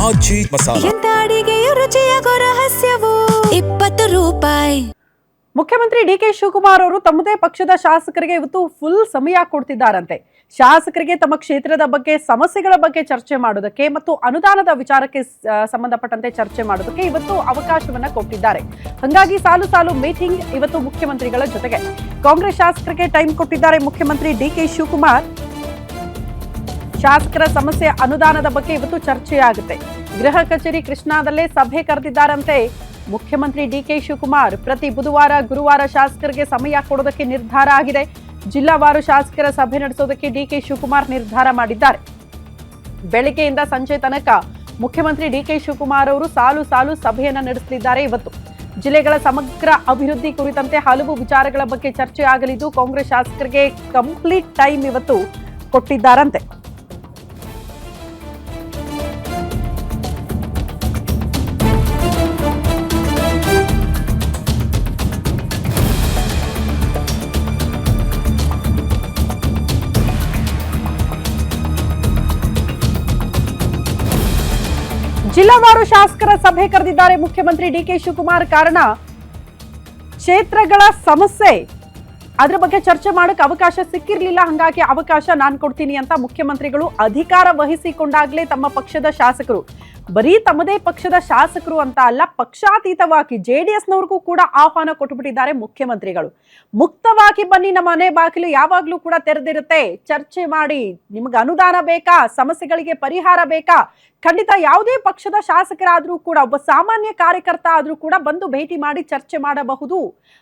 ಆಚಿ ಮಸಾಲ. ಎಂತ ಅಡಿಗೆಯ ರುಚಿಯಾಗೋ ರಹಸ್ಯವು 20 ರೂಪಾಯಿ. ಮುಖ್ಯಮಂತ್ರಿ ಡಿಕೆ ಶಿವಕುಮಾರ್ ಅವರು ತಮ್ಮದೇ ಪಕ್ಷದ ಶಾಸಕರಿಗೆ ಇವತ್ತು ಫುಲ್ ಸಮಯ ಕೊಡ್ತಿದ್ದಾರಂತೆ. ಶಾಸಕರಿಗೆ ತಮ್ಮ ಕ್ಷೇತ್ರದ ಬಗ್ಗೆ, ಸಮಸ್ಯೆಗಳ ಬಗ್ಗೆ ಚರ್ಚೆ ಮಾಡೋದಕ್ಕೆ ಮತ್ತು ಅನುದಾನದ ವಿಚಾರಕ್ಕೆ ಸಂಬಂಧಪಟ್ಟಂತೆ ಚರ್ಚೆ ಮಾಡೋದಕ್ಕೆ ಇವತ್ತು ಅವಕಾಶವನ್ನ ಕೊಟ್ಟಿದ್ದಾರೆ. ಹಾಗಾಗಿ ಸಾಲು ಸಾಲು ಮೀಟಿಂಗ್ ಇವತ್ತು ಮುಖ್ಯಮಂತ್ರಿಗಳ ಜೊತೆಗೆ. ಕಾಂಗ್ರೆಸ್ ಶಾಸಕರಿಗೆ ಟೈಮ್ ಕೊಟ್ಟಿದ್ದಾರೆ ಮುಖ್ಯಮಂತ್ರಿ ಡಿಕೆ ಶಿವಕುಮಾರ್. ಶಾಸಕರ ಸಮಸ್ಯೆ, ಅನುದಾನದ ಬಗ್ಗೆ ಇವತ್ತು ಚರ್ಚೆಯಾಗುತ್ತೆ. ಗೃಹ ಕಚೇರಿ ಕೃಷ್ಣಾದಲ್ಲೇ ಸಭೆ ಕರೆದಿದ್ದಾರಂತೆ ಮುಖ್ಯಮಂತ್ರಿ ಡಿಕೆ ಶಿವಕುಮಾರ್. ಪ್ರತಿ ಬುಧವಾರ, ಗುರುವಾರ ಶಾಸಕರಿಗೆ ಸಮಯ ಕೊಡೋದಕ್ಕೆ ನಿರ್ಧಾರ ಆಗಿದೆ. ಜಿಲ್ಲಾವಾರು ಶಾಸಕರ ಸಭೆ ನಡೆಸೋದಕ್ಕೆ ಡಿಕೆ ಶಿವಕುಮಾರ್ ನಿರ್ಧಾರ ಮಾಡಿದ್ದಾರೆ. ಬೆಳಗ್ಗೆಯಿಂದ ಸಂಜೆ ತನಕ ಮುಖ್ಯಮಂತ್ರಿ ಡಿಕೆ ಶಿವಕುಮಾರ್ ಅವರು ಸಾಲು ಸಾಲು ಸಭೆಯನ್ನ ನಡೆಸಲಿದ್ದಾರೆ. ಇವತ್ತು ಜಿಲ್ಲೆಗಳ ಸಮಗ್ರ ಅಭಿವೃದ್ಧಿ ಕುರಿತಂತೆ ಹಲವು ವಿಚಾರಗಳ ಬಗ್ಗೆ ಚರ್ಚೆ ಆಗಲಿದ್ದು, ಕಾಂಗ್ರೆಸ್ ಶಾಸಕರಿಗೆ ಕಂಪ್ಲೀಟ್ ಟೈಮ್ ಇವತ್ತು ಕೊಟ್ಟಿದ್ದಾರಂತೆ. ಜಿಲ್ಲಾವಾರು ಶಾಸಕರ ಸಭೆ ಕರೆದಿದ್ದಾರೆ ಮುಖ್ಯಮಂತ್ರಿ ಡಿಕೆ ಶಿವಕುಮಾರ್. ಕಾರಣ ಕ್ಷೇತ್ರಗಳ ಸಮಸ್ಯೆ, ಅದ್ರ ಬಗ್ಗೆ ಚರ್ಚೆ ಮಾಡಕ್ಕೆ ಅವಕಾಶ ಸಿಕ್ಕಿರ್ಲಿಲ್ಲ. ಹಾಗಾಗಿ ಅವಕಾಶ ನಾನು ಕೊಡ್ತೀನಿ ಅಂತ ಮುಖ್ಯಮಂತ್ರಿಗಳು ಅಧಿಕಾರ ವಹಿಸಿಕೊಂಡಾಗ್ಲೇ ತಮ್ಮ ಪಕ್ಷದ ಶಾಸಕರು, ಬರೀ ತಮ್ಮದೇ ಪಕ್ಷದ ಶಾಸಕರು ಅಂತ ಅಲ್ಲ, ಪಕ್ಷಾತೀತವಾಗಿ JDSನವ್ರಿಗೂ ಕೂಡ ಆಹ್ವಾನ ಕೊಟ್ಟುಬಿಟ್ಟಿದ್ದಾರೆ ಮುಖ್ಯಮಂತ್ರಿಗಳು. ಮುಕ್ತವಾಗಿ ಬನ್ನಿ, ನಮ್ಮ ಮನೆ ಬಾಗಿಲು ಯಾವಾಗ್ಲೂ ಕೂಡ ತೆರೆದಿರುತ್ತೆ, ಚರ್ಚೆ ಮಾಡಿ. ನಿಮ್ಗೆ ಅನುದಾನ ಬೇಕಾ, ಸಮಸ್ಯೆಗಳಿಗೆ ಪರಿಹಾರ ಬೇಕಾ, ಖಂಡಿತ ಯಾವುದೇ ಪಕ್ಷದ ಶಾಸಕರಾದ್ರೂ ಕೂಡ, ಒಬ್ಬ ಸಾಮಾನ್ಯ ಕಾರ್ಯಕರ್ತ ಆದ್ರೂ ಕೂಡ ಬಂದು ಭೇಟಿ ಮಾಡಿ ಚರ್ಚೆ ಮಾಡಬಹುದು.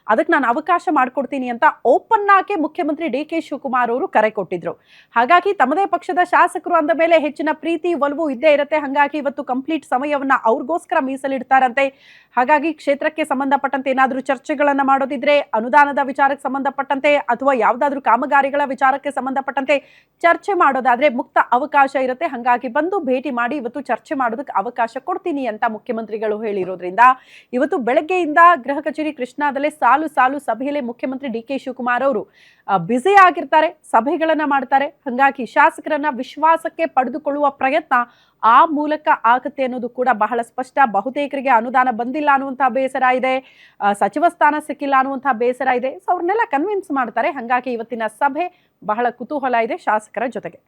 ಅದಕ್ಕೆ ನಾನು ಅವಕಾಶ ಮಾಡಿಕೊಡ್ತೀನಿ ಅಂತ ಓಪನ್ ಆಗಿ ಮುಖ್ಯಮಂತ್ರಿ ಡಿಕೆ ಶಿವಕುಮಾರ್ ಅವರು ಕರೆ ಕೊಟ್ಟಿದ್ರು. ಹಾಗಾಗಿ ತಮ್ಮದೇ ಪಕ್ಷದ ಶಾಸಕರು ಅಂದ ಮೇಲೆ ಹೆಚ್ಚಿನ ಪ್ರೀತಿ ಒಲವು ಇದ್ದೇ ಇರುತ್ತೆ. ಹಾಗಾಗಿ ಇವತ್ತು ಕಂಪ್ಲೀಟ್ ಸಮಯವನ್ನ ಅವ್ರಿಗೋಸ್ಕರ ಮೀಸಲಿಡ್ತಾರಂತೆ. ಹಾಗಾಗಿ ಕ್ಷೇತ್ರಕ್ಕೆ ಸಂಬಂಧಪಟ್ಟಂತೆ ಏನಾದ್ರೂ ಚರ್ಚೆಗಳನ್ನ ಮಾಡೋದಿದ್ರೆ, ಅನುದಾನದ ವಿಚಾರಕ್ಕೆ ಸಂಬಂಧಪಟ್ಟಂತೆ ಅಥವಾ ಯಾವ್ದಾದ್ರು ಕಾಮಗಾರಿಗಳ ವಿಚಾರಕ್ಕೆ ಸಂಬಂಧಪಟ್ಟಂತೆ ಚರ್ಚೆ ಮಾಡೋದಾದ್ರೆ ಮುಕ್ತ ಅವಕಾಶ ಇರುತ್ತೆ. ಹಾಗಾಗಿ ಬಂದು ಭೇಟಿ ಮಾಡಿ ಇವತ್ತು ಚರ್ಚೆ ಮಾಡೋದಕ್ಕೆ ಅವಕಾಶ ಕೊಡ್ತೀನಿ ಅಂತ ಮುಖ್ಯಮಂತ್ರಿಗಳು ಹೇಳಿರೋದ್ರಿಂದ ಇವತ್ತು ಬೆಳಗ್ಗೆಯಿಂದ ಗೃಹ ಕಚೇರಿ ಕೃಷ್ಣಾದಲ್ಲೇ ಸಾಲು ಸಾಲು ಸಭೆಯಲ್ಲಿ ಮುಖ್ಯಮಂತ್ರಿ ಡಿಕೆ ಶಿವಕುಮಾರ್ ಅವರು ಬ್ಯುಸಿ ಆಗಿರ್ತಾರೆ, ಸಭೆಗಳನ್ನ ಮಾಡ್ತಾರೆ. ಹಾಗಾಗಿ ಶಾಸಕರನ್ನ ವಿಶ್ವಾಸಕ್ಕೆ ಪಡೆದುಕೊಳ್ಳುವ ಪ್ರಯತ್ನ ಆ ಮೂಲಕ ಆಗುತ್ತೆ ಅನ್ನೋದು ಕೂಡ ಬಹಳ ಸ್ಪಷ್ಟ. ಬಹುತೇಕರಿಗೆ ಅನುದಾನ ಬಂದಿಲ್ಲ ಅನ್ನುವಂತಹ ಬೇಸರ ಇದೆ, ಸಚಿವ ಸ್ಥಾನ ಸಿಕ್ಕಿಲ್ಲ ಅನ್ನುವಂತಹ ಬೇಸರ ಇದೆ. ಸೊ ಅವ್ರನ್ನೆಲ್ಲ ಕನ್ವಿನ್ಸ್ ಮಾಡ್ತಾರೆ. ಹಾಗಾಗಿ ಇವತ್ತಿನ ಸಭೆ ಬಹಳ ಕುತೂಹಲ ಇದೆ ಶಾಸಕರ ಜೊತೆಗೆ.